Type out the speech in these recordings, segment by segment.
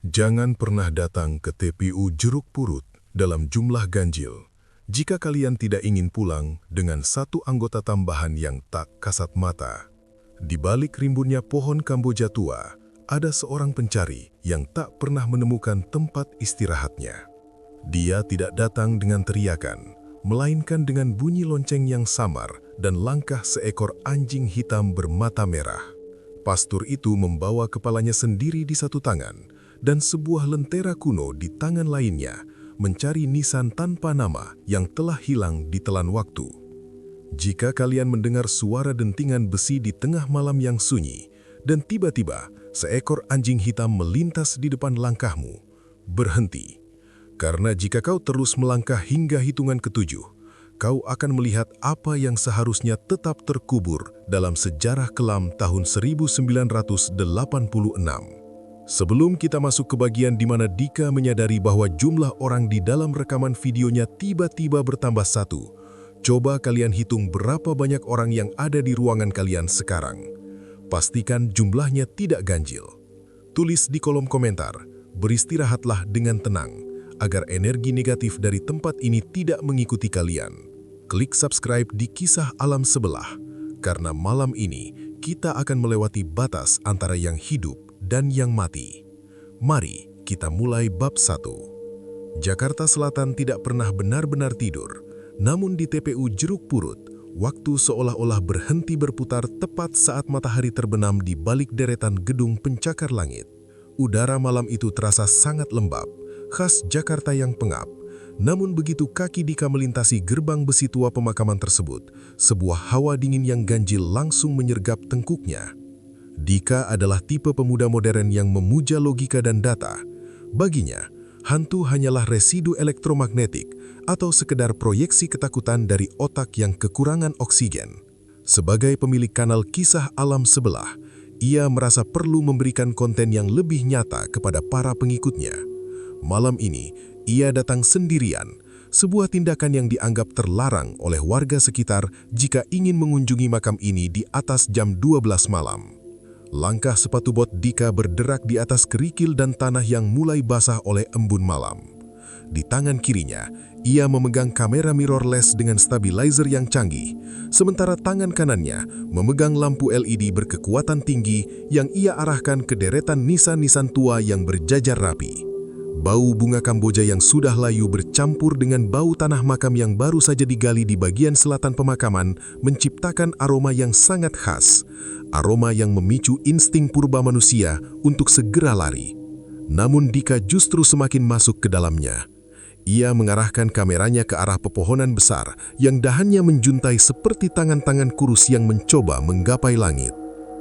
Jangan pernah datang ke TPU Jeruk Purut dalam jumlah ganjil jika kalian tidak ingin pulang dengan satu anggota tambahan yang tak kasat mata. Di balik rimbunnya pohon Kamboja tua, ada seorang pencari yang tak pernah menemukan tempat istirahatnya. Dia tidak datang dengan teriakan, melainkan dengan bunyi lonceng yang samar dan langkah seekor anjing hitam bermata merah. Pastur itu membawa kepalanya sendiri di satu tangan, dan sebuah lentera kuno di tangan lainnya, mencari nisan tanpa nama yang telah hilang ditelan waktu. Jika kalian mendengar suara dentingan besi di tengah malam yang sunyi, dan tiba-tiba seekor anjing hitam melintas di depan langkahmu, berhenti. Karena jika kau terus melangkah hingga hitungan ketujuh, kau akan melihat apa yang seharusnya tetap terkubur dalam sejarah kelam tahun 1986. Sebelum kita masuk ke bagian di mana Dika menyadari bahwa jumlah orang di dalam rekaman videonya tiba-tiba bertambah satu, coba kalian hitung berapa banyak orang yang ada di ruangan kalian sekarang. Pastikan jumlahnya tidak ganjil. Tulis di kolom komentar, beristirahatlah dengan tenang, agar energi negatif dari tempat ini tidak mengikuti kalian. Klik subscribe di Kisah Alam Sebelah, karena malam ini kita akan melewati batas antara yang hidup dan yang mati. Mari kita mulai bab 1. Jakarta Selatan tidak pernah benar-benar tidur, namun di TPU Jeruk Purut, waktu seolah-olah berhenti berputar tepat saat matahari terbenam di balik deretan gedung pencakar langit. Udara malam itu terasa sangat lembab, khas Jakarta yang pengap. Namun begitu kaki Dika melintasi gerbang besi tua pemakaman tersebut, sebuah hawa dingin yang ganjil langsung menyergap tengkuknya. Dika adalah tipe pemuda modern yang memuja logika dan data. Baginya, hantu hanyalah residu elektromagnetik atau sekedar proyeksi ketakutan dari otak yang kekurangan oksigen. Sebagai pemilik kanal Kisah Alam Sebelah, ia merasa perlu memberikan konten yang lebih nyata kepada para pengikutnya. Malam ini, ia datang sendirian, sebuah tindakan yang dianggap terlarang oleh warga sekitar jika ingin mengunjungi makam ini di atas jam 12 malam. Langkah sepatu bot Dika berderak di atas kerikil dan tanah yang mulai basah oleh embun malam. Di tangan kirinya, ia memegang kamera mirrorless dengan stabilizer yang canggih, sementara tangan kanannya memegang lampu LED berkekuatan tinggi yang ia arahkan ke deretan nisan-nisan tua yang berjajar rapi. Bau bunga Kamboja yang sudah layu bercampur dengan bau tanah makam yang baru saja digali di bagian selatan pemakaman menciptakan aroma yang sangat khas, aroma yang memicu insting purba manusia untuk segera lari. Namun Dika justru semakin masuk ke dalamnya. Ia mengarahkan kameranya ke arah pepohonan besar yang dahannya menjuntai seperti tangan-tangan kurus yang mencoba menggapai langit.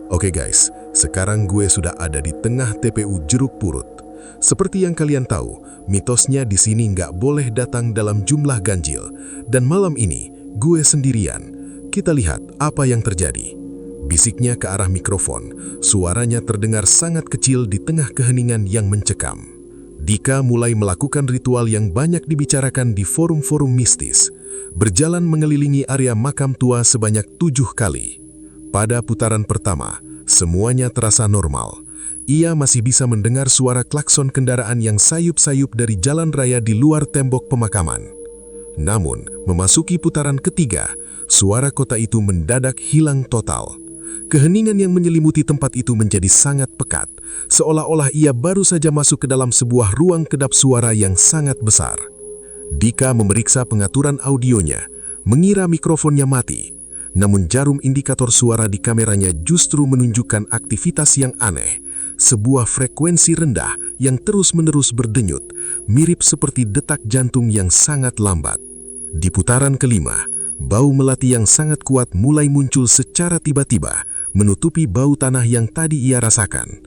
Oke guys, sekarang gue sudah ada di tengah TPU Jeruk Purut. Seperti yang kalian tahu, mitosnya di sini nggak boleh datang dalam jumlah ganjil. Dan malam ini, gue sendirian. Kita lihat apa yang terjadi. Bisiknya ke arah mikrofon, suaranya terdengar sangat kecil di tengah keheningan yang mencekam. Dika mulai melakukan ritual yang banyak dibicarakan di forum-forum mistis, berjalan mengelilingi area makam tua sebanyak 7 kali. Pada putaran pertama, semuanya terasa normal. Ia masih bisa mendengar suara klakson kendaraan yang sayup-sayup dari jalan raya di luar tembok pemakaman. Namun, memasuki putaran ketiga, suara kota itu mendadak hilang total. Keheningan yang menyelimuti tempat itu menjadi sangat pekat, seolah-olah ia baru saja masuk ke dalam sebuah ruang kedap suara yang sangat besar. Dika memeriksa pengaturan audionya, mengira mikrofonnya mati. Namun jarum indikator suara di kameranya justru menunjukkan aktivitas yang aneh, sebuah frekuensi rendah yang terus-menerus berdenyut, mirip seperti detak jantung yang sangat lambat. Di putaran kelima, bau melati yang sangat kuat mulai muncul secara tiba-tiba, menutupi bau tanah yang tadi ia rasakan.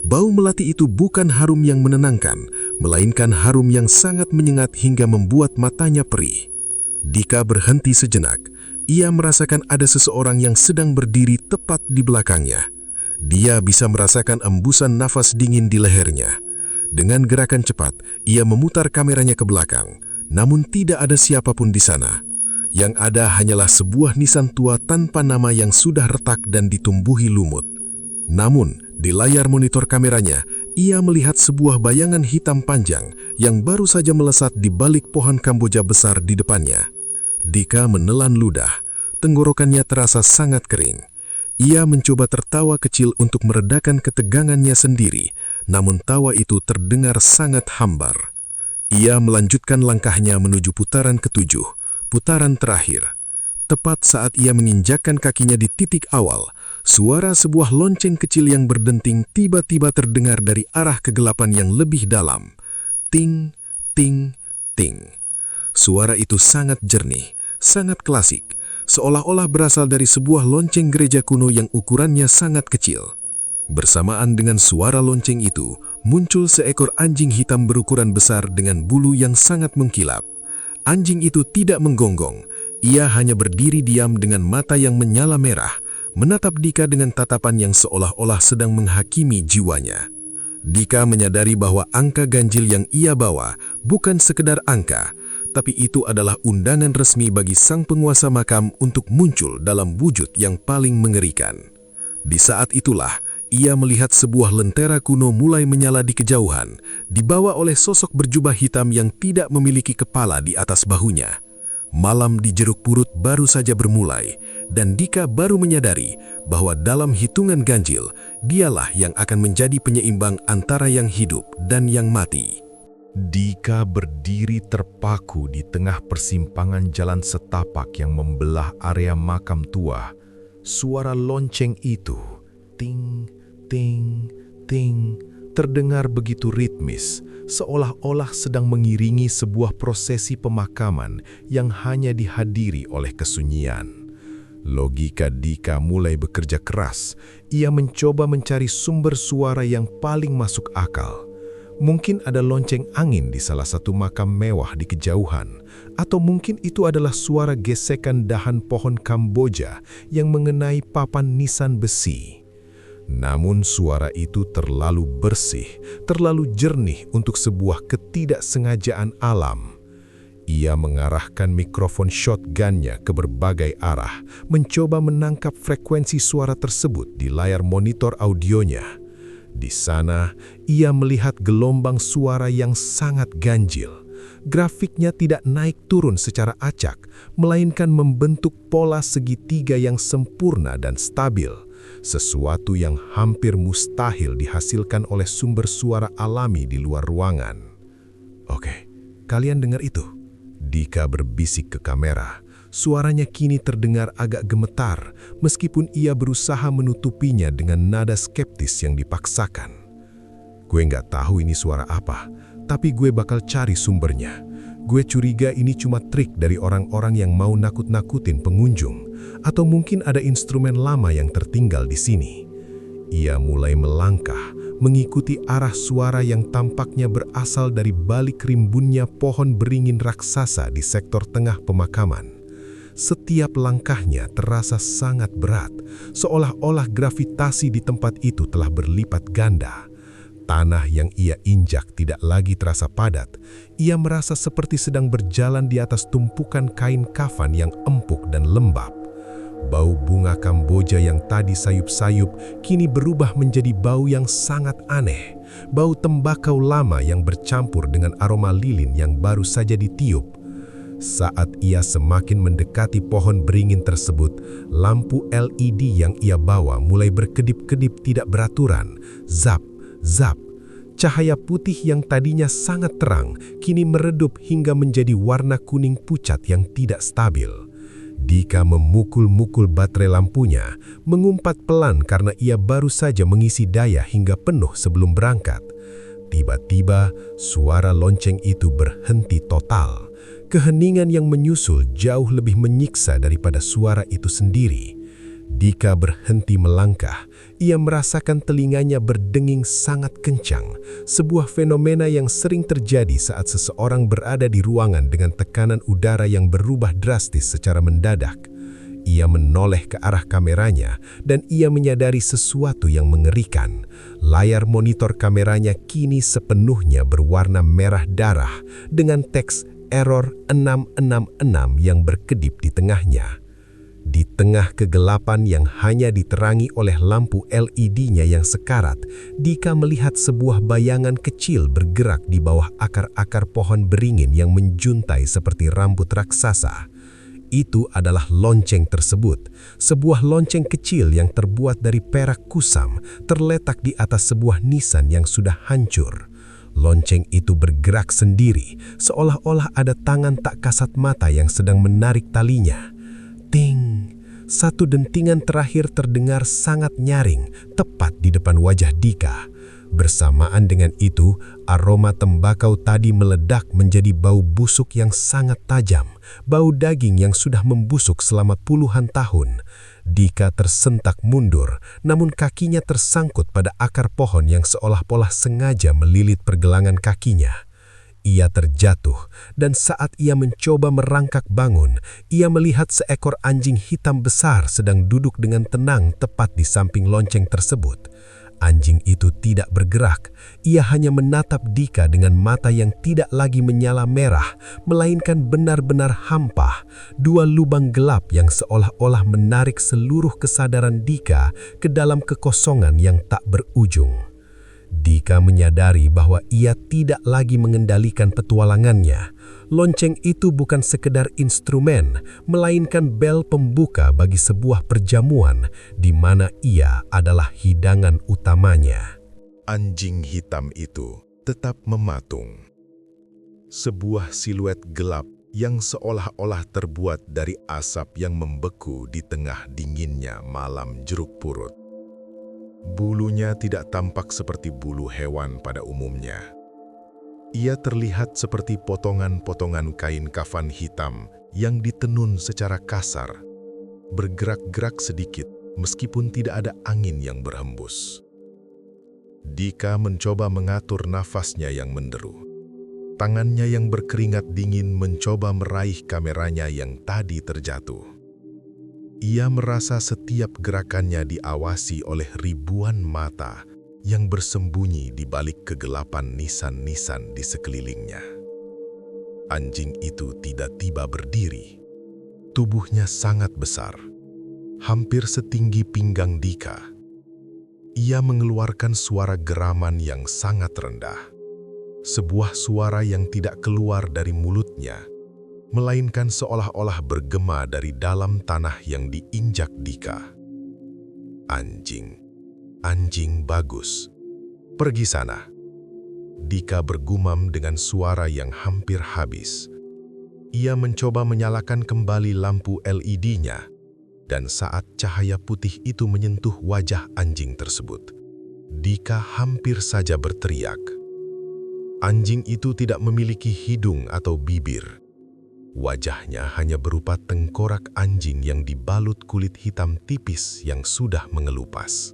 Bau melati itu bukan harum yang menenangkan, melainkan harum yang sangat menyengat hingga membuat matanya perih. Dika berhenti sejenak. Ia merasakan ada seseorang yang sedang berdiri tepat di belakangnya. Dia bisa merasakan embusan nafas dingin di lehernya. Dengan gerakan cepat, ia memutar kameranya ke belakang, namun tidak ada siapapun di sana. Yang ada hanyalah sebuah nisan tua tanpa nama yang sudah retak dan ditumbuhi lumut. Namun, di layar monitor kameranya, ia melihat sebuah bayangan hitam panjang yang baru saja melesat di balik pohon Kamboja besar di depannya. Dika menelan ludah, tenggorokannya terasa sangat kering. Ia mencoba tertawa kecil untuk meredakan ketegangannya sendiri, namun tawa itu terdengar sangat hambar. Ia melanjutkan langkahnya menuju putaran ketujuh, putaran terakhir. Tepat saat ia menginjakkan kakinya di titik awal, suara sebuah lonceng kecil yang berdenting tiba-tiba terdengar dari arah kegelapan yang lebih dalam. Ting, ting, ting. Suara itu sangat jernih, sangat klasik, seolah-olah berasal dari sebuah lonceng gereja kuno yang ukurannya sangat kecil. Bersamaan dengan suara lonceng itu, muncul seekor anjing hitam berukuran besar dengan bulu yang sangat mengkilap. Anjing itu tidak menggonggong, ia hanya berdiri diam dengan mata yang menyala merah, menatap Dika dengan tatapan yang seolah-olah sedang menghakimi jiwanya. Dika menyadari bahwa angka ganjil yang ia bawa bukan sekedar angka, tapi itu adalah undangan resmi bagi sang penguasa makam untuk muncul dalam wujud yang paling mengerikan. Di saat itulah, ia melihat sebuah lentera kuno mulai menyala di kejauhan, dibawa oleh sosok berjubah hitam yang tidak memiliki kepala di atas bahunya. Malam di Jeruk Purut baru saja bermulai, dan Dika baru menyadari bahwa dalam hitungan ganjil, dialah yang akan menjadi penyeimbang antara yang hidup dan yang mati. Dika berdiri terpaku di tengah persimpangan jalan setapak yang membelah area makam tua. Suara lonceng itu, ting, ting, ting, terdengar begitu ritmis, seolah-olah sedang mengiringi sebuah prosesi pemakaman yang hanya dihadiri oleh kesunyian. Logika Dika mulai bekerja keras. Ia mencoba mencari sumber suara yang paling masuk akal. Mungkin ada lonceng angin di salah satu makam mewah di kejauhan, atau mungkin itu adalah suara gesekan dahan pohon Kamboja yang mengenai papan nisan besi. Namun suara itu terlalu bersih, terlalu jernih untuk sebuah ketidaksengajaan alam. Ia mengarahkan mikrofon shotgunnya ke berbagai arah, mencoba menangkap frekuensi suara tersebut di layar monitor audionya. Di sana, ia melihat gelombang suara yang sangat ganjil. Grafiknya tidak naik turun secara acak, melainkan membentuk pola segitiga yang sempurna dan stabil, sesuatu yang hampir mustahil dihasilkan oleh sumber suara alami di luar ruangan. Oke, kalian dengar itu? Dika berbisik ke kamera. Suaranya kini terdengar agak gemetar, meskipun ia berusaha menutupinya dengan nada skeptis yang dipaksakan. Gue nggak tahu ini suara apa, tapi gue bakal cari sumbernya. Gue curiga ini cuma trik dari orang-orang yang mau nakut-nakutin pengunjung, atau mungkin ada instrumen lama yang tertinggal di sini. Ia mulai melangkah, mengikuti arah suara yang tampaknya berasal dari balik rimbunnya pohon beringin raksasa di sektor tengah pemakaman. Setiap langkahnya terasa sangat berat, seolah-olah gravitasi di tempat itu telah berlipat ganda. Tanah yang ia injak tidak lagi terasa padat. Ia merasa seperti sedang berjalan di atas tumpukan kain kafan yang empuk dan lembab. Bau bunga Kamboja yang tadi sayup-sayup kini berubah menjadi bau yang sangat aneh. Bau tembakau lama yang bercampur dengan aroma lilin yang baru saja ditiup. Saat ia semakin mendekati pohon beringin tersebut, lampu LED yang ia bawa mulai berkedip-kedip tidak beraturan. Zap, zap. Cahaya putih yang tadinya sangat terang, kini meredup hingga menjadi warna kuning pucat yang tidak stabil. Dika memukul-mukul baterai lampunya, mengumpat pelan karena ia baru saja mengisi daya hingga penuh sebelum berangkat. Tiba-tiba, suara lonceng itu berhenti total. Keheningan yang menyusul jauh lebih menyiksa daripada suara itu sendiri. Dika berhenti melangkah. Ia merasakan telinganya berdenging sangat kencang, sebuah fenomena yang sering terjadi saat seseorang berada di ruangan dengan tekanan udara yang berubah drastis secara mendadak. Ia menoleh ke arah kameranya dan ia menyadari sesuatu yang mengerikan. Layar monitor kameranya kini sepenuhnya berwarna merah darah dengan teks Error 666 yang berkedip di tengahnya. Di tengah kegelapan yang hanya diterangi oleh lampu LED-nya yang sekarat, Dika melihat sebuah bayangan kecil bergerak di bawah akar-akar pohon beringin yang menjuntai seperti rambut raksasa. Itu adalah lonceng tersebut, sebuah lonceng kecil yang terbuat dari perak kusam, terletak di atas sebuah nisan yang sudah hancur. Lonceng itu bergerak sendiri, seolah-olah ada tangan tak kasat mata yang sedang menarik talinya. Ting! Satu dentingan terakhir terdengar sangat nyaring, tepat di depan wajah Dika. Bersamaan dengan itu, aroma tembakau tadi meledak menjadi bau busuk yang sangat tajam, bau daging yang sudah membusuk selama puluhan tahun. Dika tersentak mundur, namun kakinya tersangkut pada akar pohon yang seolah-olah sengaja melilit pergelangan kakinya. Ia terjatuh, dan saat ia mencoba merangkak bangun, ia melihat seekor anjing hitam besar sedang duduk dengan tenang tepat di samping lonceng tersebut. Anjing itu tidak bergerak, ia hanya menatap Dika dengan mata yang tidak lagi menyala merah, melainkan benar-benar hampa, dua lubang gelap yang seolah-olah menarik seluruh kesadaran Dika ke dalam kekosongan yang tak berujung. Dika menyadari bahwa ia tidak lagi mengendalikan petualangannya. Lonceng itu bukan sekedar instrumen, melainkan bel pembuka bagi sebuah perjamuan di mana ia adalah hidangan utamanya. Anjing hitam itu tetap mematung. Sebuah siluet gelap yang seolah-olah terbuat dari asap yang membeku di tengah dinginnya malam jeruk purut. Bulunya tidak tampak seperti bulu hewan pada umumnya. Ia terlihat seperti potongan-potongan kain kafan hitam yang ditenun secara kasar, bergerak-gerak sedikit meskipun tidak ada angin yang berhembus. Dika mencoba mengatur nafasnya yang menderu. Tangannya yang berkeringat dingin mencoba meraih kameranya yang tadi terjatuh. Ia merasa setiap gerakannya diawasi oleh ribuan mata yang bersembunyi di balik kegelapan nisan-nisan di sekelilingnya. Anjing itu tiba-tiba berdiri. Tubuhnya sangat besar, hampir setinggi pinggang Dika. Ia mengeluarkan suara geraman yang sangat rendah. Sebuah suara yang tidak keluar dari mulutnya, melainkan seolah-olah bergema dari dalam tanah yang diinjak Dika. Anjing, anjing bagus, pergi sana. Dika bergumam dengan suara yang hampir habis. Ia mencoba menyalakan kembali lampu LED-nya, dan saat cahaya putih itu menyentuh wajah anjing tersebut, Dika hampir saja berteriak. Anjing itu tidak memiliki hidung atau bibir. Wajahnya hanya berupa tengkorak anjing yang dibalut kulit hitam tipis yang sudah mengelupas.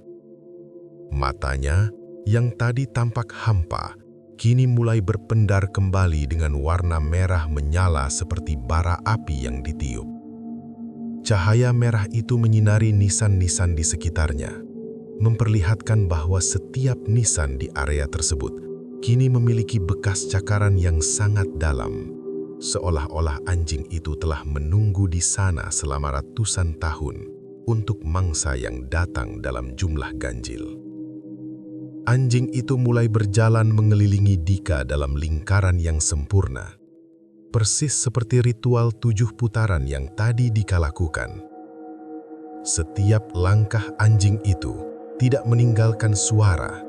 Matanya, yang tadi tampak hampa, kini mulai berpendar kembali dengan warna merah menyala seperti bara api yang ditiup. Cahaya merah itu menyinari nisan-nisan di sekitarnya, memperlihatkan bahwa setiap nisan di area tersebut kini memiliki bekas cakaran yang sangat dalam. Seolah-olah anjing itu telah menunggu di sana selama ratusan tahun untuk mangsa yang datang dalam jumlah ganjil. Anjing itu mulai berjalan mengelilingi Dika dalam lingkaran yang sempurna, persis seperti ritual 7 putaran yang tadi Dika lakukan. Setiap langkah anjing itu tidak meninggalkan suara,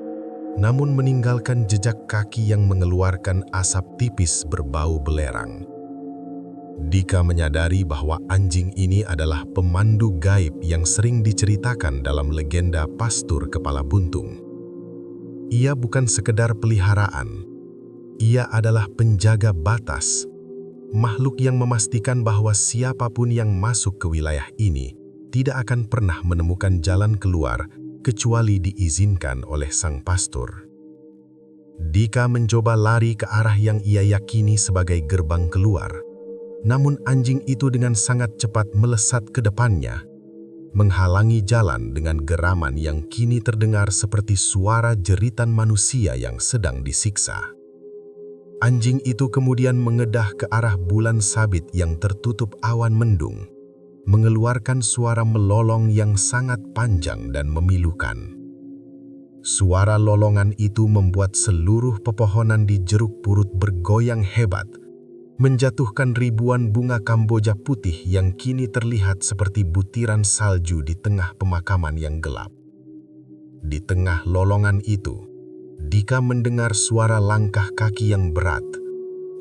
namun meninggalkan jejak kaki yang mengeluarkan asap tipis berbau belerang. Dika menyadari bahwa anjing ini adalah pemandu gaib yang sering diceritakan dalam legenda pastur kepala buntung. Ia bukan sekedar peliharaan, ia adalah penjaga batas, makhluk yang memastikan bahwa siapapun yang masuk ke wilayah ini tidak akan pernah menemukan jalan keluar kecuali diizinkan oleh sang pastor. Dika mencoba lari ke arah yang ia yakini sebagai gerbang keluar, namun anjing itu dengan sangat cepat melesat ke depannya, menghalangi jalan dengan geraman yang kini terdengar seperti suara jeritan manusia yang sedang disiksa. Anjing itu kemudian mengedah ke arah bulan sabit yang tertutup awan mendung. mengeluarkan suara melolong yang sangat panjang dan memilukan. Suara lolongan itu membuat seluruh pepohonan di Jeruk Purut bergoyang hebat, menjatuhkan ribuan bunga Kamboja putih yang kini terlihat seperti butiran salju di tengah pemakaman yang gelap. Di tengah lolongan itu, Dika mendengar suara langkah kaki yang berat,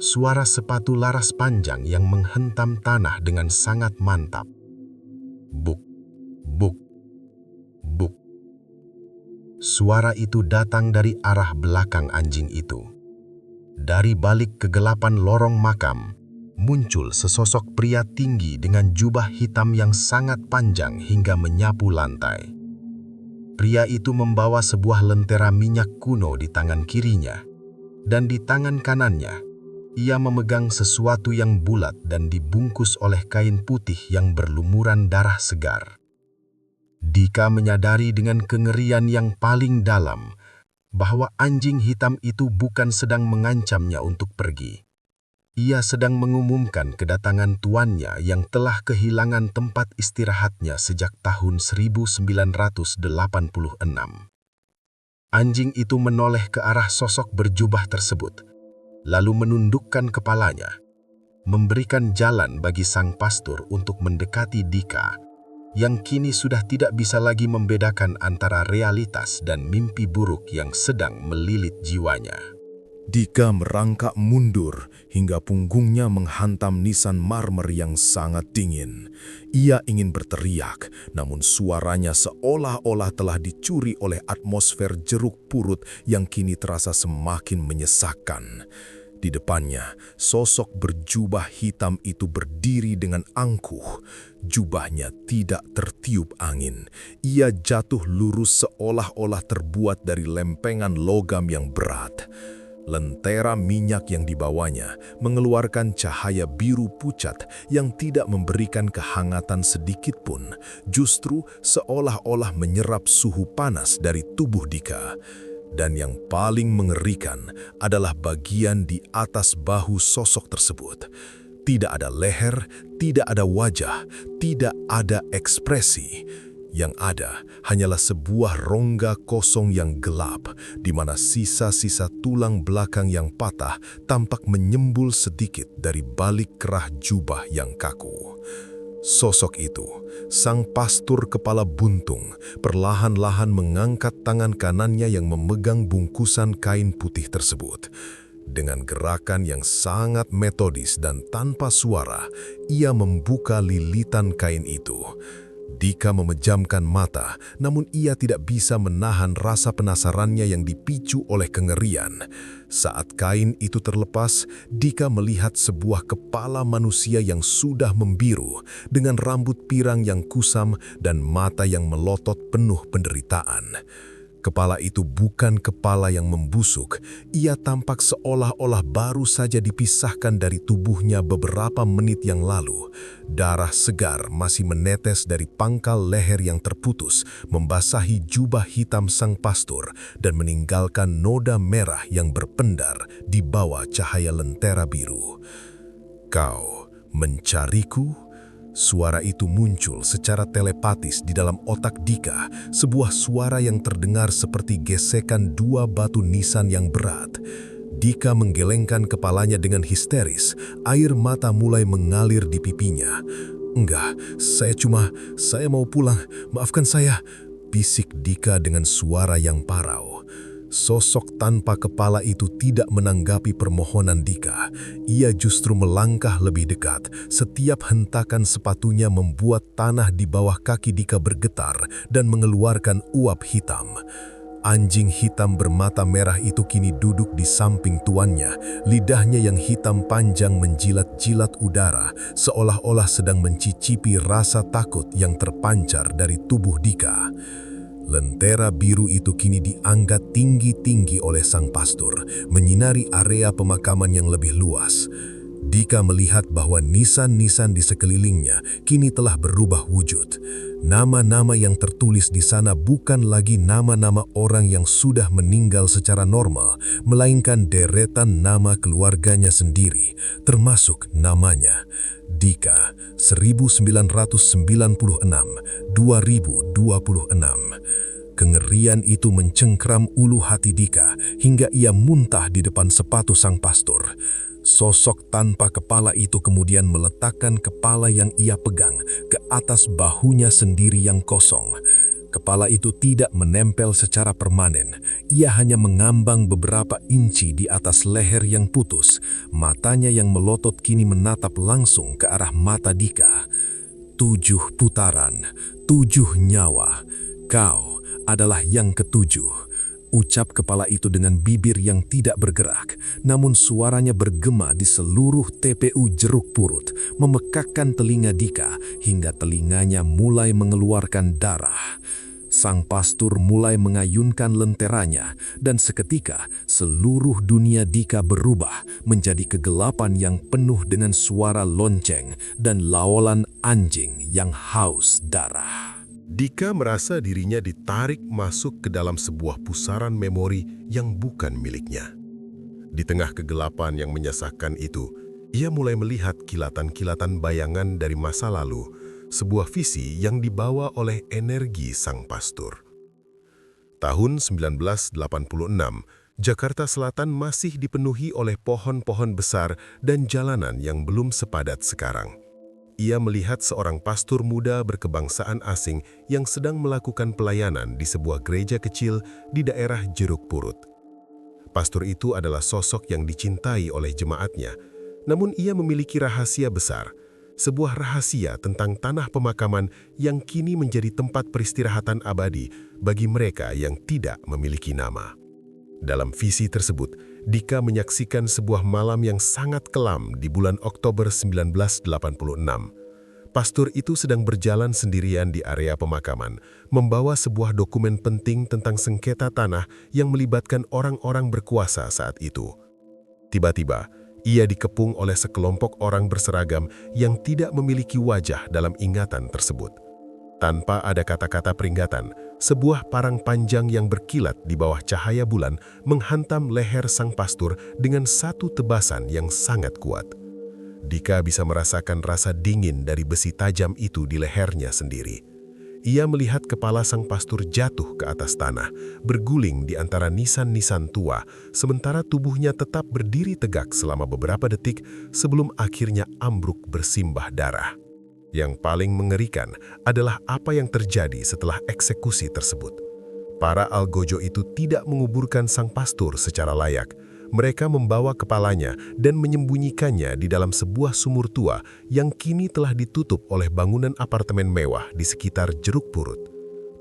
suara sepatu laras panjang yang menghentam tanah dengan sangat mantap. Buk, buk, buk. Suara itu datang dari arah belakang anjing itu. Dari balik kegelapan lorong makam, muncul sesosok pria tinggi dengan jubah hitam yang sangat panjang hingga menyapu lantai. Pria itu membawa sebuah lentera minyak kuno di tangan kirinya, dan di tangan kanannya, ia memegang sesuatu yang bulat dan dibungkus oleh kain putih yang berlumuran darah segar. Dika menyadari dengan kengerian yang paling dalam bahwa anjing hitam itu bukan sedang mengancamnya untuk pergi. Ia sedang mengumumkan kedatangan tuannya yang telah kehilangan tempat istirahatnya sejak tahun 1986. Anjing itu menoleh ke arah sosok berjubah tersebut, lalu menundukkan kepalanya, memberikan jalan bagi sang pastur untuk mendekati Dika, yang kini sudah tidak bisa lagi membedakan antara realitas dan mimpi buruk yang sedang melilit jiwanya. Dika merangkak mundur hingga punggungnya menghantam nisan marmer yang sangat dingin. Ia ingin berteriak, namun suaranya seolah-olah telah dicuri oleh atmosfer Jeruk Purut yang kini terasa semakin menyesakkan. Di depannya, sosok berjubah hitam itu berdiri dengan angkuh. Jubahnya tidak tertiup angin. Ia jatuh lurus seolah-olah terbuat dari lempengan logam yang berat. Lentera minyak yang dibawanya mengeluarkan cahaya biru pucat yang tidak memberikan kehangatan sedikit pun, justru seolah-olah menyerap suhu panas dari tubuh Dika. Dan yang paling mengerikan adalah bagian di atas bahu sosok tersebut. Tidak ada leher, tidak ada wajah, tidak ada ekspresi. Yang ada hanyalah sebuah rongga kosong yang gelap, di mana sisa-sisa tulang belakang yang patah tampak menyembul sedikit dari balik kerah jubah yang kaku. Sosok itu, sang pastur kepala buntung, perlahan-lahan mengangkat tangan kanannya yang memegang bungkusan kain putih tersebut. Dengan gerakan yang sangat metodis dan tanpa suara, ia membuka lilitan kain itu. Dika memejamkan mata, namun ia tidak bisa menahan rasa penasarannya yang dipicu oleh kengerian. Saat kain itu terlepas, Dika melihat sebuah kepala manusia yang sudah membiru, dengan rambut pirang yang kusam dan mata yang melotot penuh penderitaan. Kepala itu bukan kepala yang membusuk, ia tampak seolah-olah baru saja dipisahkan dari tubuhnya beberapa menit yang lalu. Darah segar masih menetes dari pangkal leher yang terputus, membasahi jubah hitam sang pastur dan meninggalkan noda merah yang berpendar di bawah cahaya lentera biru. "Kau mencariku?" Suara itu muncul secara telepatis di dalam otak Dika, sebuah suara yang terdengar seperti gesekan dua batu nisan yang berat. Dika menggelengkan kepalanya dengan histeris, air mata mulai mengalir di pipinya. "Enggak, saya mau pulang, maafkan saya," bisik Dika dengan suara yang parau. Sosok tanpa kepala itu tidak menanggapi permohonan Dika. Ia justru melangkah lebih dekat. Setiap hentakan sepatunya membuat tanah di bawah kaki Dika bergetar dan mengeluarkan uap hitam. Anjing hitam bermata merah itu kini duduk di samping tuannya. Lidahnya yang hitam panjang menjilat-jilat udara, seolah-olah sedang mencicipi rasa takut yang terpancar dari tubuh Dika. Lentera biru itu kini diangkat tinggi-tinggi oleh sang pastur, menyinari area pemakaman yang lebih luas. Dika melihat bahwa nisan-nisan di sekelilingnya kini telah berubah wujud. Nama-nama yang tertulis di sana bukan lagi nama-nama orang yang sudah meninggal secara normal, melainkan deretan nama keluarganya sendiri, termasuk namanya. Dika, 1996-2026. Kengerian itu mencengkram ulu hati Dika hingga ia muntah di depan sepatu sang pastor. Sosok tanpa kepala itu kemudian meletakkan kepala yang ia pegang ke atas bahunya sendiri yang kosong. Kepala itu tidak menempel secara permanen, ia hanya mengambang beberapa inci di atas leher yang putus. Matanya yang melotot kini menatap langsung ke arah mata Dika. 7 putaran, 7 nyawa, kau adalah yang ketujuh. Ucap kepala itu dengan bibir yang tidak bergerak, namun suaranya bergema di seluruh TPU Jeruk Purut, memekakkan telinga Dika hingga telinganya mulai mengeluarkan darah. Sang pastor mulai mengayunkan lenteranya dan seketika seluruh dunia Dika berubah menjadi kegelapan yang penuh dengan suara lonceng dan laolan anjing yang haus darah. Dika merasa dirinya ditarik masuk ke dalam sebuah pusaran memori yang bukan miliknya. Di tengah kegelapan yang menyesakkan itu, ia mulai melihat kilatan-kilatan bayangan dari masa lalu, sebuah visi yang dibawa oleh energi sang pastor. Tahun 1986, Jakarta Selatan masih dipenuhi oleh pohon-pohon besar dan jalanan yang belum sepadat sekarang. Ia melihat seorang pastor muda berkebangsaan asing yang sedang melakukan pelayanan di sebuah gereja kecil di daerah Jeruk Purut. Pastor itu adalah sosok yang dicintai oleh jemaatnya, namun ia memiliki rahasia besar, sebuah rahasia tentang tanah pemakaman yang kini menjadi tempat peristirahatan abadi bagi mereka yang tidak memiliki nama. Dalam visi tersebut, Dika menyaksikan sebuah malam yang sangat kelam di bulan Oktober 1986. Pastor itu sedang berjalan sendirian di area pemakaman, membawa sebuah dokumen penting tentang sengketa tanah yang melibatkan orang-orang berkuasa saat itu. Tiba-tiba, ia dikepung oleh sekelompok orang berseragam yang tidak memiliki wajah dalam ingatan tersebut. Tanpa ada kata-kata peringatan, sebuah parang panjang yang berkilat di bawah cahaya bulan menghantam leher sang pastor dengan satu tebasan yang sangat kuat. Dika bisa merasakan rasa dingin dari besi tajam itu di lehernya sendiri. Ia melihat kepala sang pastor jatuh ke atas tanah, berguling di antara nisan-nisan tua, sementara tubuhnya tetap berdiri tegak selama beberapa detik sebelum akhirnya ambruk bersimbah darah. Yang paling mengerikan adalah apa yang terjadi setelah eksekusi tersebut. Para algojo itu tidak menguburkan sang pastor secara layak. Mereka membawa kepalanya dan menyembunyikannya di dalam sebuah sumur tua yang kini telah ditutup oleh bangunan apartemen mewah di sekitar Jeruk Purut.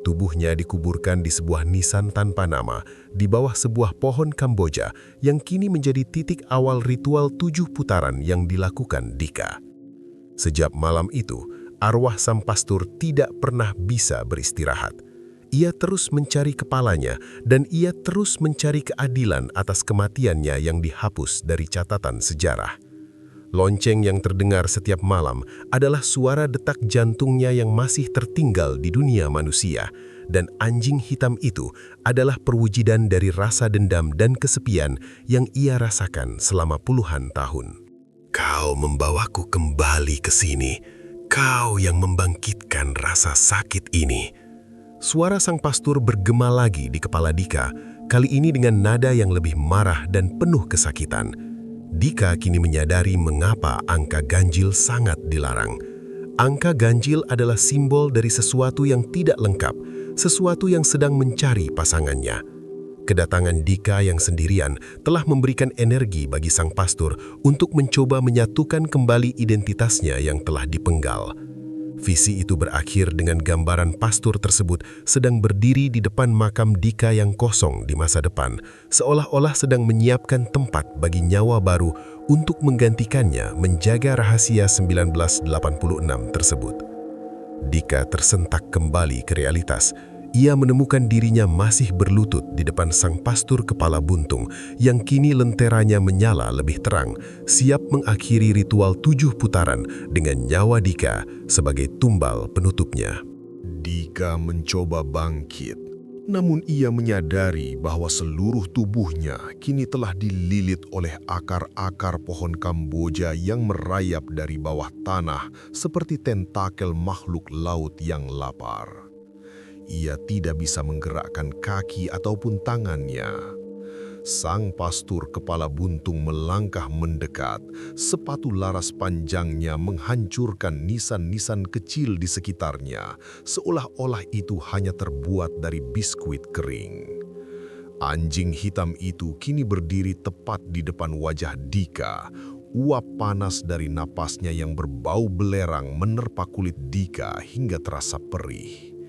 Tubuhnya dikuburkan di sebuah nisan tanpa nama di bawah sebuah pohon Kamboja yang kini menjadi titik awal ritual 7 putaran yang dilakukan Dika. Sejak malam itu, arwah sang pastor tidak pernah bisa beristirahat. Ia terus mencari kepalanya dan ia terus mencari keadilan atas kematiannya yang dihapus dari catatan sejarah. Lonceng yang terdengar setiap malam adalah suara detak jantungnya yang masih tertinggal di dunia manusia, dan anjing hitam itu adalah perwujudan dari rasa dendam dan kesepian yang ia rasakan selama puluhan tahun. Kau membawaku kembali ke sini, kau yang membangkitkan rasa sakit ini. Suara sang pastor bergema lagi di kepala Dika, kali ini dengan nada yang lebih marah dan penuh kesakitan. Dika kini menyadari mengapa angka ganjil sangat dilarang. Angka ganjil adalah simbol dari sesuatu yang tidak lengkap, sesuatu yang sedang mencari pasangannya. Kedatangan Dika yang sendirian telah memberikan energi bagi sang pastor untuk mencoba menyatukan kembali identitasnya yang telah dipenggal. Visi itu berakhir dengan gambaran pastor tersebut sedang berdiri di depan makam Dika yang kosong di masa depan, seolah-olah sedang menyiapkan tempat bagi nyawa baru untuk menggantikannya menjaga rahasia 1986 tersebut. Dika tersentak kembali ke realitas. Ia menemukan dirinya masih berlutut di depan sang pastor kepala buntung yang kini lenteranya menyala lebih terang, siap mengakhiri ritual 7 putaran dengan nyawa Dika sebagai tumbal penutupnya. Dika mencoba bangkit, Namun ia menyadari bahwa seluruh tubuhnya kini telah dililit oleh akar-akar pohon Kamboja yang merayap dari bawah tanah seperti tentakel makhluk laut yang lapar. Ia tidak bisa menggerakkan kaki ataupun tangannya. Sang pastur kepala buntung melangkah mendekat, sepatu laras panjangnya menghancurkan nisan-nisan kecil di sekitarnya, seolah-olah itu hanya terbuat dari biskuit kering. Anjing hitam itu kini berdiri tepat di depan wajah Dika. Uap panas dari napasnya yang berbau belerang menerpa kulit Dika hingga terasa perih.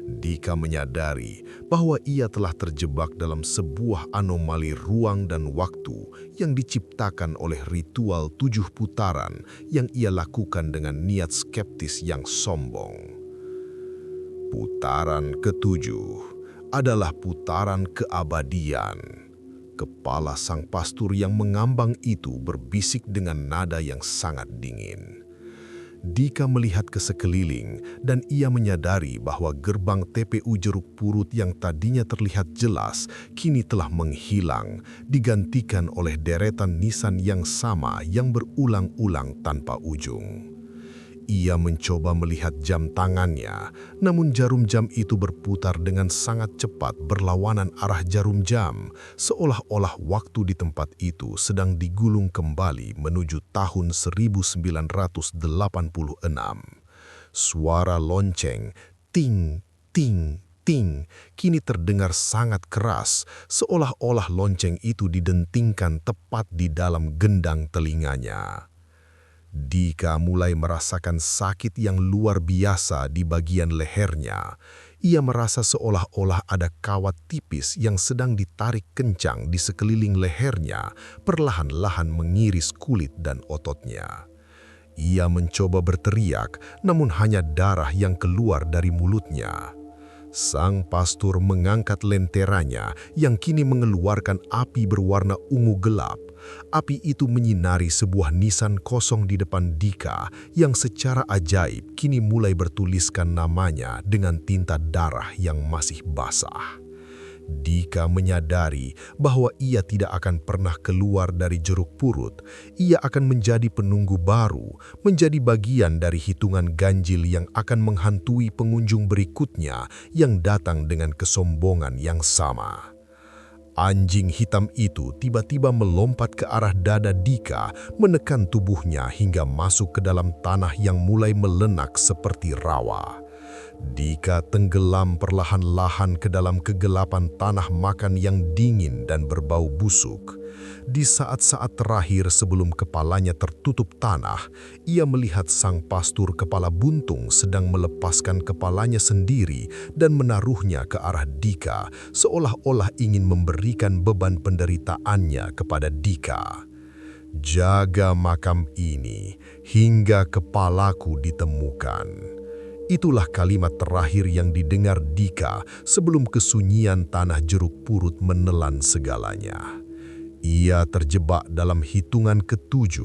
Dika menyadari bahwa ia telah terjebak dalam sebuah anomali ruang dan waktu yang diciptakan oleh ritual 7 putaran yang ia lakukan dengan niat skeptis yang sombong. Putaran ke-7 adalah putaran keabadian. Kepala sang pastur yang mengambang itu berbisik dengan nada yang sangat dingin. Dika melihat ke sekeliling dan ia menyadari bahwa gerbang TPU Jeruk Purut yang tadinya terlihat jelas kini telah menghilang, digantikan oleh deretan nisan yang sama yang berulang-ulang tanpa ujung. Ia mencoba melihat jam tangannya, namun jarum jam itu berputar dengan sangat cepat berlawanan arah jarum jam, seolah-olah waktu di tempat itu sedang digulung kembali menuju tahun 1986. Suara lonceng, ting, ting, ting, kini terdengar sangat keras, seolah-olah lonceng itu didentingkan tepat di dalam gendang telinganya. Dika mulai merasakan sakit yang luar biasa di bagian lehernya. Ia merasa seolah-olah ada kawat tipis yang sedang ditarik kencang di sekeliling lehernya, perlahan-lahan mengiris kulit dan ototnya. Ia mencoba berteriak, namun hanya darah yang keluar dari mulutnya. Sang pastur mengangkat lenteranya yang kini mengeluarkan api berwarna ungu gelap. Api itu menyinari sebuah nisan kosong di depan Dika yang secara ajaib kini mulai bertuliskan namanya dengan tinta darah yang masih basah. Dika menyadari bahwa ia tidak akan pernah keluar dari Jeruk Purut. Ia akan menjadi penunggu baru, menjadi bagian dari hitungan ganjil yang akan menghantui pengunjung berikutnya yang datang dengan kesombongan yang sama. Anjing hitam itu tiba-tiba melompat ke arah dada Dika, menekan tubuhnya hingga masuk ke dalam tanah yang mulai melenak seperti rawa. Dika tenggelam perlahan-lahan ke dalam kegelapan tanah makan yang dingin dan berbau busuk. Di saat-saat terakhir sebelum kepalanya tertutup tanah, ia melihat sang pastur kepala buntung sedang melepaskan kepalanya sendiri dan menaruhnya ke arah Dika, seolah-olah ingin memberikan beban penderitaannya kepada Dika. Jaga makam ini hingga kepalaku ditemukan. Itulah kalimat terakhir yang didengar Dika sebelum kesunyian tanah Jeruk Purut menelan segalanya. Ia terjebak dalam hitungan ke-7,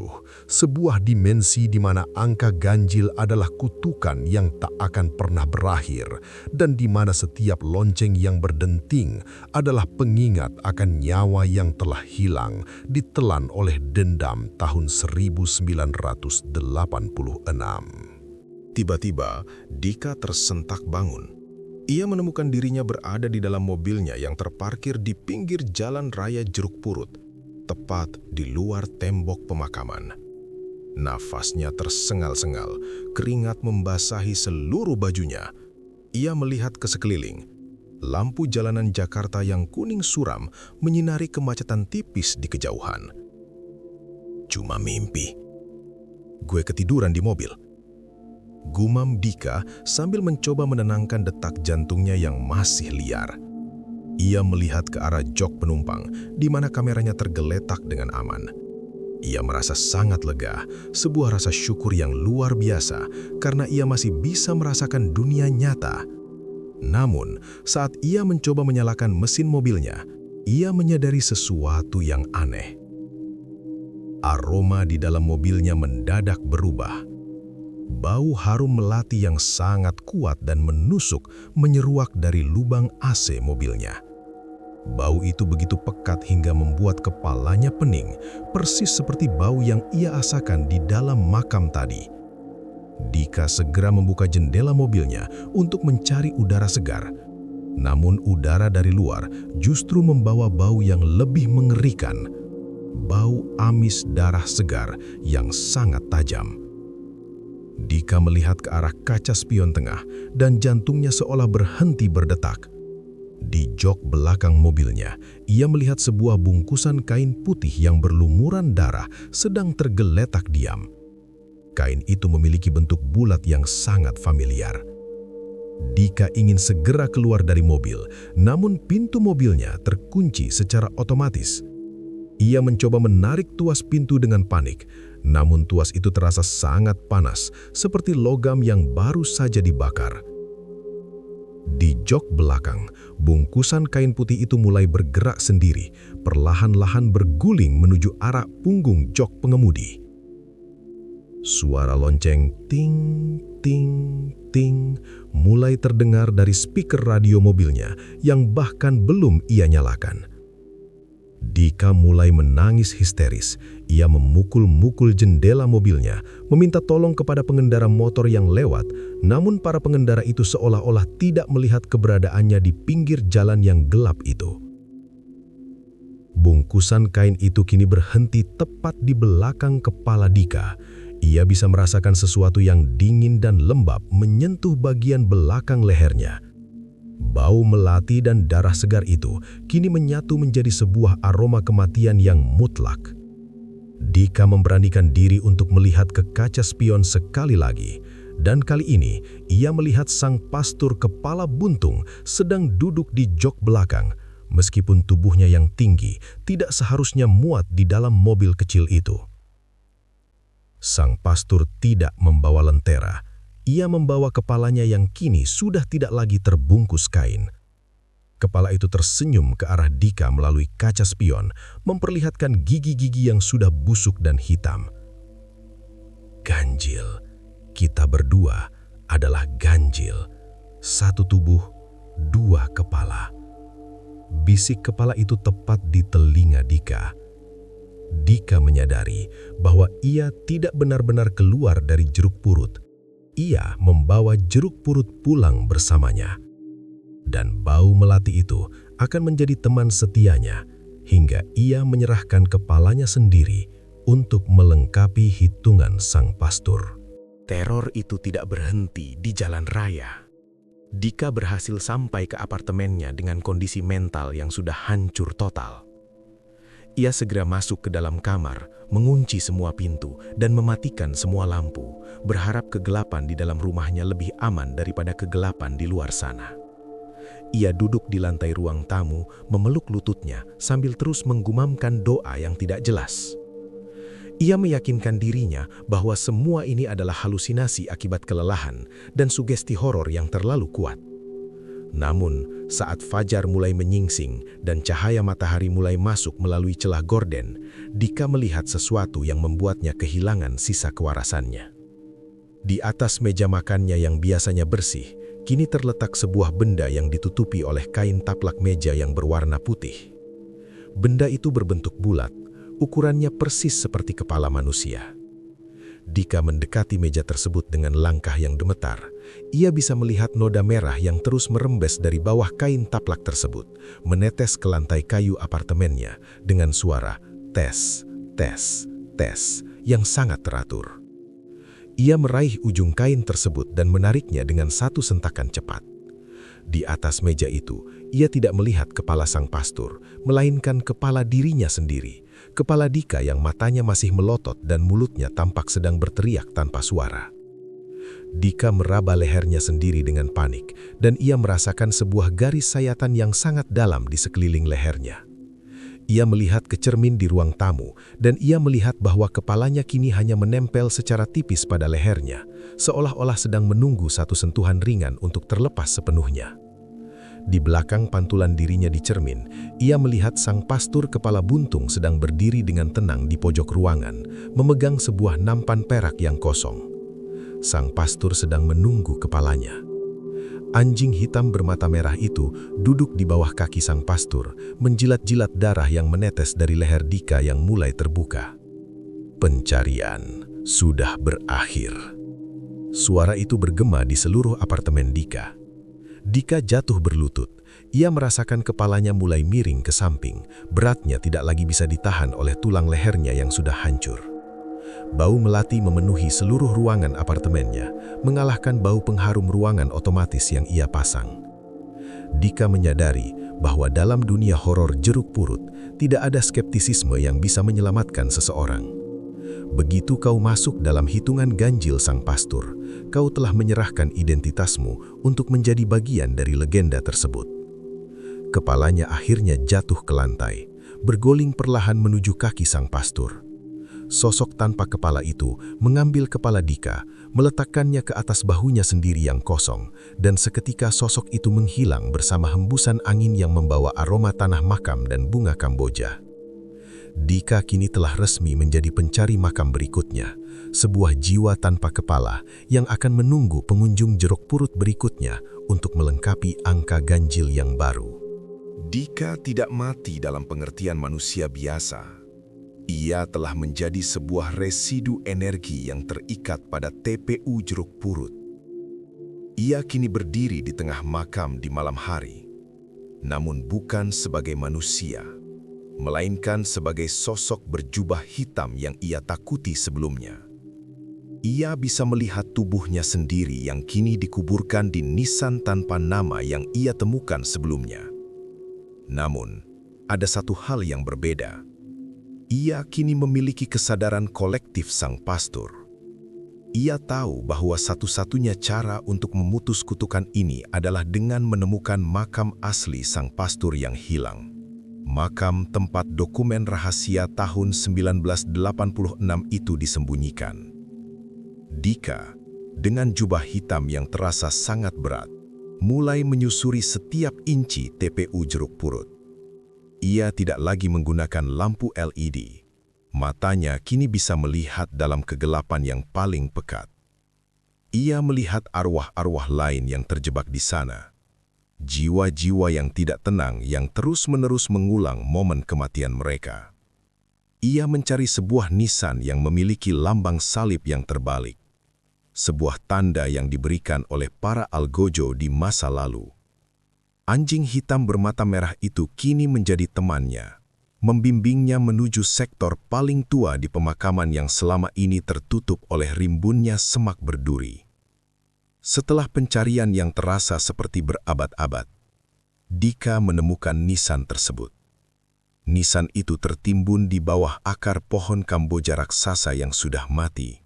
sebuah dimensi di mana angka ganjil adalah kutukan yang tak akan pernah berakhir dan di mana setiap lonceng yang berdenting adalah pengingat akan nyawa yang telah hilang ditelan oleh dendam tahun 1986. Tiba-tiba, Dika tersentak bangun. Ia menemukan dirinya berada di dalam mobilnya yang terparkir di pinggir jalan raya Jeruk Purut, tepat di luar tembok pemakaman. Nafasnya tersengal-sengal, keringat membasahi seluruh bajunya. Ia melihat ke sekeliling. Lampu jalanan Jakarta yang kuning suram menyinari kemacetan tipis di kejauhan. Cuma mimpi. Gue ketiduran di mobil. Gumam Dika sambil mencoba menenangkan detak jantungnya yang masih liar. Ia melihat ke arah jok penumpang, di mana kameranya tergeletak dengan aman. Ia merasa sangat lega, sebuah rasa syukur yang luar biasa, karena ia masih bisa merasakan dunia nyata. Namun, saat ia mencoba menyalakan mesin mobilnya, ia menyadari sesuatu yang aneh. Aroma di dalam mobilnya mendadak berubah. Bau harum melati yang sangat kuat dan menusuk menyeruak dari lubang AC mobilnya. Bau itu begitu pekat hingga membuat kepalanya pening, persis seperti bau yang ia asakan di dalam makam tadi. Dika segera membuka jendela mobilnya untuk mencari udara segar. Namun udara dari luar justru membawa bau yang lebih mengerikan. Bau amis darah segar yang sangat tajam. Dika melihat ke arah kaca spion tengah dan jantungnya seolah berhenti berdetak. Di jok belakang mobilnya, ia melihat sebuah bungkusan kain putih yang berlumuran darah sedang tergeletak diam. Kain itu memiliki bentuk bulat yang sangat familiar. Dika ingin segera keluar dari mobil, namun pintu mobilnya terkunci secara otomatis. Ia mencoba menarik tuas pintu dengan panik, namun tuas itu terasa sangat panas, seperti logam yang baru saja dibakar. Di jok belakang, bungkusan kain putih itu mulai bergerak sendiri, perlahan-lahan berguling menuju arah punggung jok pengemudi. Suara lonceng ting, ting, ting mulai terdengar dari speaker radio mobilnya yang bahkan belum ia nyalakan. Dika mulai menangis histeris. Ia memukul-mukul jendela mobilnya, meminta tolong kepada pengendara motor yang lewat, namun para pengendara itu seolah-olah tidak melihat keberadaannya di pinggir jalan yang gelap itu. Bungkusan kain itu kini berhenti tepat di belakang kepala Dika. Ia bisa merasakan sesuatu yang dingin dan lembab menyentuh bagian belakang lehernya. Bau melati dan darah segar itu kini menyatu menjadi sebuah aroma kematian yang mutlak. Dika memberanikan diri untuk melihat ke kaca spion sekali lagi, dan kali ini ia melihat sang pastur kepala buntung sedang duduk di jok belakang, meskipun tubuhnya yang tinggi tidak seharusnya muat di dalam mobil kecil itu. Sang pastur tidak membawa lentera. Ia membawa kepalanya yang kini sudah tidak lagi terbungkus kain. Kepala itu tersenyum ke arah Dika melalui kaca spion, memperlihatkan gigi-gigi yang sudah busuk dan hitam. Ganjil, kita berdua adalah ganjil. Satu tubuh, dua kepala. Bisik kepala itu tepat di telinga Dika. Dika menyadari bahwa ia tidak benar-benar keluar dari jeruk purut. Ia membawa jeruk purut pulang bersamanya. Dan bau melati itu akan menjadi teman setianya hingga ia menyerahkan kepalanya sendiri untuk melengkapi hitungan sang pastur. Teror itu tidak berhenti di jalan raya. Dika berhasil sampai ke apartemennya dengan kondisi mental yang sudah hancur total. Ia segera masuk ke dalam kamar, mengunci semua pintu, dan mematikan semua lampu, berharap kegelapan di dalam rumahnya lebih aman daripada kegelapan di luar sana. Ia duduk di lantai ruang tamu, memeluk lututnya sambil terus menggumamkan doa yang tidak jelas. Ia meyakinkan dirinya bahwa semua ini adalah halusinasi akibat kelelahan dan sugesti horor yang terlalu kuat. Namun, saat fajar mulai menyingsing dan cahaya matahari mulai masuk melalui celah gorden, Dika melihat sesuatu yang membuatnya kehilangan sisa kewarasannya. Di atas meja makannya yang biasanya bersih, kini terletak sebuah benda yang ditutupi oleh kain taplak meja yang berwarna putih. Benda itu berbentuk bulat, ukurannya persis seperti kepala manusia. Dika mendekati meja tersebut dengan langkah yang gemetar. Ia bisa melihat noda merah yang terus merembes dari bawah kain taplak tersebut, menetes ke lantai kayu apartemennya dengan suara tes, tes, tes yang sangat teratur. Ia meraih ujung kain tersebut dan menariknya dengan satu sentakan cepat. Di atas meja itu, ia tidak melihat kepala sang pastur, melainkan kepala dirinya sendiri. Kepala Dika yang matanya masih melotot dan mulutnya tampak sedang berteriak tanpa suara. Dika meraba lehernya sendiri dengan panik, dan ia merasakan sebuah garis sayatan yang sangat dalam di sekeliling lehernya. Ia melihat ke cermin di ruang tamu, dan ia melihat bahwa kepalanya kini hanya menempel secara tipis pada lehernya, seolah-olah sedang menunggu satu sentuhan ringan untuk terlepas sepenuhnya. Di belakang pantulan dirinya di cermin, ia melihat sang pastur kepala buntung sedang berdiri dengan tenang di pojok ruangan, memegang sebuah nampan perak yang kosong. sang pastur sedang menunggu kepalanya. Anjing hitam bermata merah itu duduk di bawah kaki sang pastur, menjilat-jilat darah yang menetes dari leher Dika yang mulai terbuka. Pencarian sudah berakhir. Suara itu bergema di seluruh apartemen Dika. Dika jatuh berlutut. Ia merasakan kepalanya mulai miring ke samping. Beratnya tidak lagi bisa ditahan oleh tulang lehernya yang sudah hancur. Bau melati memenuhi seluruh ruangan apartemennya, mengalahkan bau pengharum ruangan otomatis yang ia pasang. Dika menyadari bahwa dalam dunia horor jeruk purut, tidak ada skeptisisme yang bisa menyelamatkan seseorang. Begitu kau masuk dalam hitungan ganjil sang pastur, kau telah menyerahkan identitasmu untuk menjadi bagian dari legenda tersebut. Kepalanya akhirnya jatuh ke lantai, bergoling perlahan menuju kaki sang pastur. Sosok tanpa kepala itu mengambil kepala Dika, meletakkannya ke atas bahunya sendiri yang kosong, dan seketika sosok itu menghilang bersama hembusan angin yang membawa aroma tanah makam dan bunga Kamboja. Dika kini telah resmi menjadi pencari makam berikutnya, sebuah jiwa tanpa kepala yang akan menunggu pengunjung jeruk purut berikutnya untuk melengkapi angka ganjil yang baru. Dika tidak mati dalam pengertian manusia biasa. Ia telah menjadi sebuah residu energi yang terikat pada TPU jeruk purut. Ia kini berdiri di tengah makam di malam hari, namun bukan sebagai manusia, melainkan sebagai sosok berjubah hitam yang ia takuti sebelumnya. Ia bisa melihat tubuhnya sendiri yang kini dikuburkan di nisan tanpa nama yang ia temukan sebelumnya. Namun, ada satu hal yang berbeda. Ia kini memiliki kesadaran kolektif sang pastur. Ia tahu bahwa satu-satunya cara untuk memutus kutukan ini adalah dengan menemukan makam asli sang pastur yang hilang. Makam tempat dokumen rahasia tahun 1986 itu disembunyikan. Dika, dengan jubah hitam yang terasa sangat berat, mulai menyusuri setiap inci TPU jeruk purut. Ia tidak lagi menggunakan lampu LED. Matanya kini bisa melihat dalam kegelapan yang paling pekat. Ia melihat arwah-arwah lain yang terjebak di sana. Jiwa-jiwa yang tidak tenang yang terus-menerus mengulang momen kematian mereka. Ia mencari sebuah nisan yang memiliki lambang salib yang terbalik. Sebuah tanda yang diberikan oleh para algojo di masa lalu. Anjing hitam bermata merah itu kini menjadi temannya, membimbingnya menuju sektor paling tua di pemakaman yang selama ini tertutup oleh rimbunnya semak berduri. Setelah pencarian yang terasa seperti berabad-abad, Dika menemukan nisan tersebut. Nisan itu tertimbun di bawah akar pohon Kamboja raksasa yang sudah mati.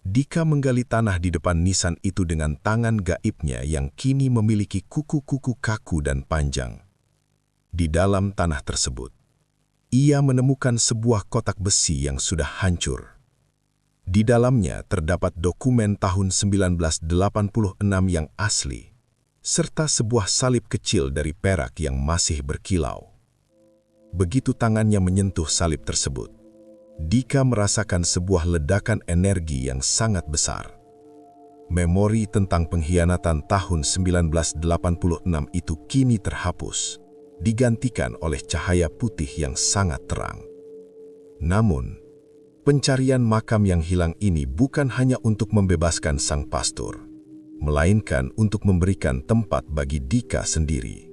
Dika menggali tanah di depan nisan itu dengan tangan gaibnya yang kini memiliki kuku-kuku kaku dan panjang. Di dalam tanah tersebut, ia menemukan sebuah kotak besi yang sudah hancur. Di dalamnya terdapat dokumen tahun 1986 yang asli, serta sebuah salib kecil dari perak yang masih berkilau. Begitu tangannya menyentuh salib tersebut, Dika merasakan sebuah ledakan energi yang sangat besar. Memori tentang pengkhianatan tahun 1986 itu kini terhapus, digantikan oleh cahaya putih yang sangat terang. Namun, pencarian makam yang hilang ini bukan hanya untuk membebaskan sang pastur, melainkan untuk memberikan tempat bagi Dika sendiri.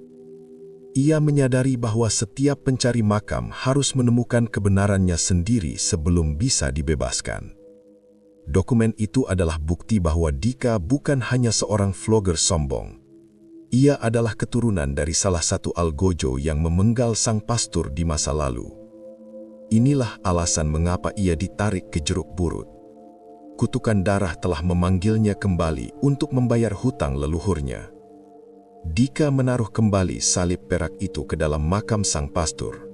Ia menyadari bahwa setiap pencari makam harus menemukan kebenarannya sendiri sebelum bisa dibebaskan. Dokumen itu adalah bukti bahwa Dika bukan hanya seorang vlogger sombong. Ia adalah keturunan dari salah satu algojo yang memenggal sang pastur di masa lalu. Inilah alasan mengapa ia ditarik ke jeruk purut. Kutukan darah telah memanggilnya kembali untuk membayar hutang leluhurnya. Dika menaruh kembali salib perak itu ke dalam makam sang pastur,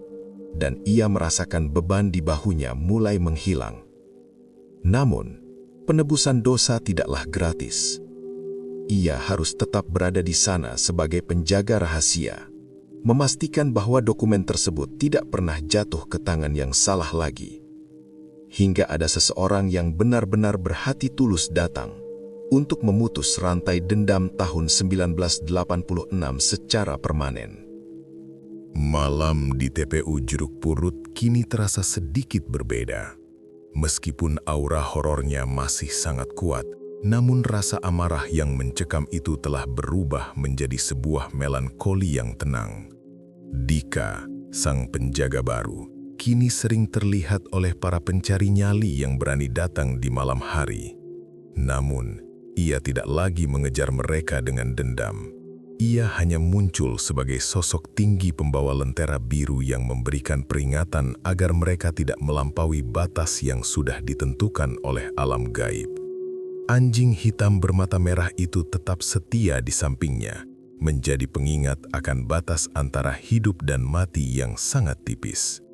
dan ia merasakan beban di bahunya mulai menghilang. Namun, penebusan dosa tidaklah gratis. Ia harus tetap berada di sana sebagai penjaga rahasia, memastikan bahwa dokumen tersebut tidak pernah jatuh ke tangan yang salah lagi. hingga ada seseorang yang benar-benar berhati tulus datang untuk memutus rantai dendam tahun 1986 secara permanen. Malam di TPU Jeruk Purut kini terasa sedikit berbeda. Meskipun aura horornya masih sangat kuat, namun rasa amarah yang mencekam itu telah berubah menjadi sebuah melankoli yang tenang. Dika, sang penjaga baru, kini sering terlihat oleh para pencari nyali yang berani datang di malam hari. Namun, ia tidak lagi mengejar mereka dengan dendam. Ia hanya muncul sebagai sosok tinggi pembawa lentera biru yang memberikan peringatan agar mereka tidak melampaui batas yang sudah ditentukan oleh alam gaib. Anjing hitam bermata merah itu tetap setia di sampingnya, menjadi pengingat akan batas antara hidup dan mati yang sangat tipis.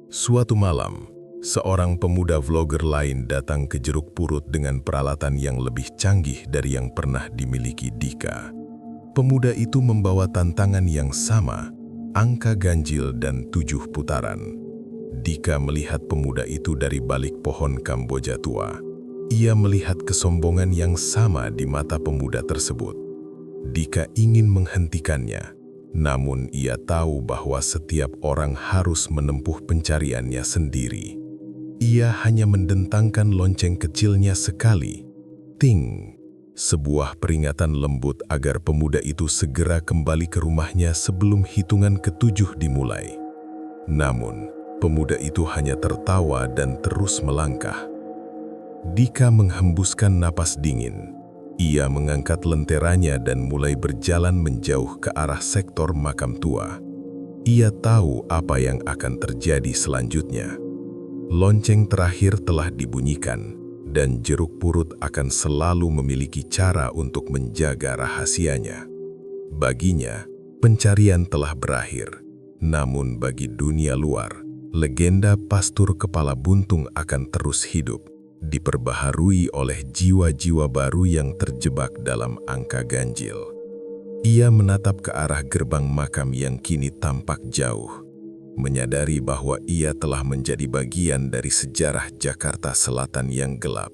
Suatu malam, seorang pemuda vlogger lain datang ke Jeruk Purut dengan peralatan yang lebih canggih dari yang pernah dimiliki Dika. Pemuda itu membawa tantangan yang sama, angka ganjil dan 7 putaran. Dika melihat pemuda itu dari balik pohon Kamboja tua. Ia melihat kesombongan yang sama di mata pemuda tersebut. Dika ingin menghentikannya, namun ia tahu bahwa setiap orang harus menempuh pencariannya sendiri. Ia hanya mendentangkan lonceng kecilnya sekali. Ting! Sebuah peringatan lembut agar pemuda itu segera kembali ke rumahnya sebelum hitungan ke-7 dimulai. Namun, pemuda itu hanya tertawa dan terus melangkah. Dika menghembuskan napas dingin. Ia mengangkat lenteranya dan mulai berjalan menjauh ke arah sektor makam tua. Ia tahu apa yang akan terjadi selanjutnya. Lonceng terakhir telah dibunyikan, dan Jeruk Purut akan selalu memiliki cara untuk menjaga rahasianya. Baginya, pencarian telah berakhir. Namun bagi dunia luar, legenda pastur kepala buntung akan terus hidup, diperbaharui oleh jiwa-jiwa baru yang terjebak dalam angka ganjil. Ia menatap ke arah gerbang makam yang kini tampak jauh, menyadari bahwa ia telah menjadi bagian dari sejarah Jakarta Selatan yang gelap.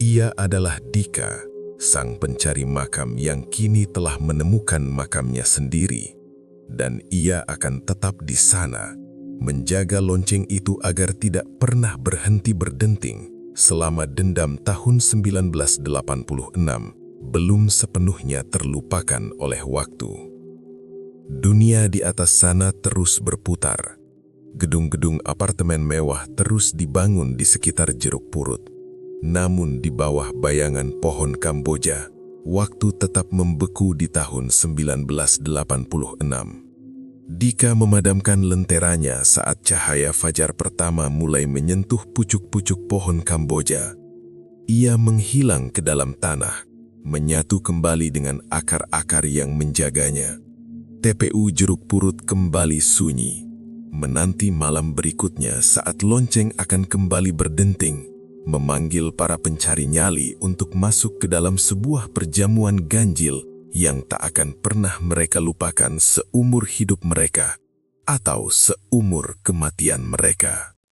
Ia adalah Dika, sang pencari makam yang kini telah menemukan makamnya sendiri. Dan ia akan tetap di sana, menjaga lonceng itu agar tidak pernah berhenti berdenting selama dendam tahun 1986 belum sepenuhnya terlupakan oleh waktu. Dunia di atas sana terus berputar. Gedung-gedung apartemen mewah terus dibangun di sekitar Jeruk Purut. Namun di bawah bayangan pohon Kamboja, waktu tetap membeku di tahun 1986. Dika memadamkan lenteranya saat cahaya fajar pertama mulai menyentuh pucuk-pucuk pohon Kamboja. Ia menghilang ke dalam tanah, menyatu kembali dengan akar-akar yang menjaganya. TPU Jeruk Purut kembali sunyi, menanti malam berikutnya saat lonceng akan kembali berdenting, memanggil para pencari nyali untuk masuk ke dalam sebuah perjamuan ganjil yang tak akan pernah mereka lupakan seumur hidup mereka atau seumur kematian mereka.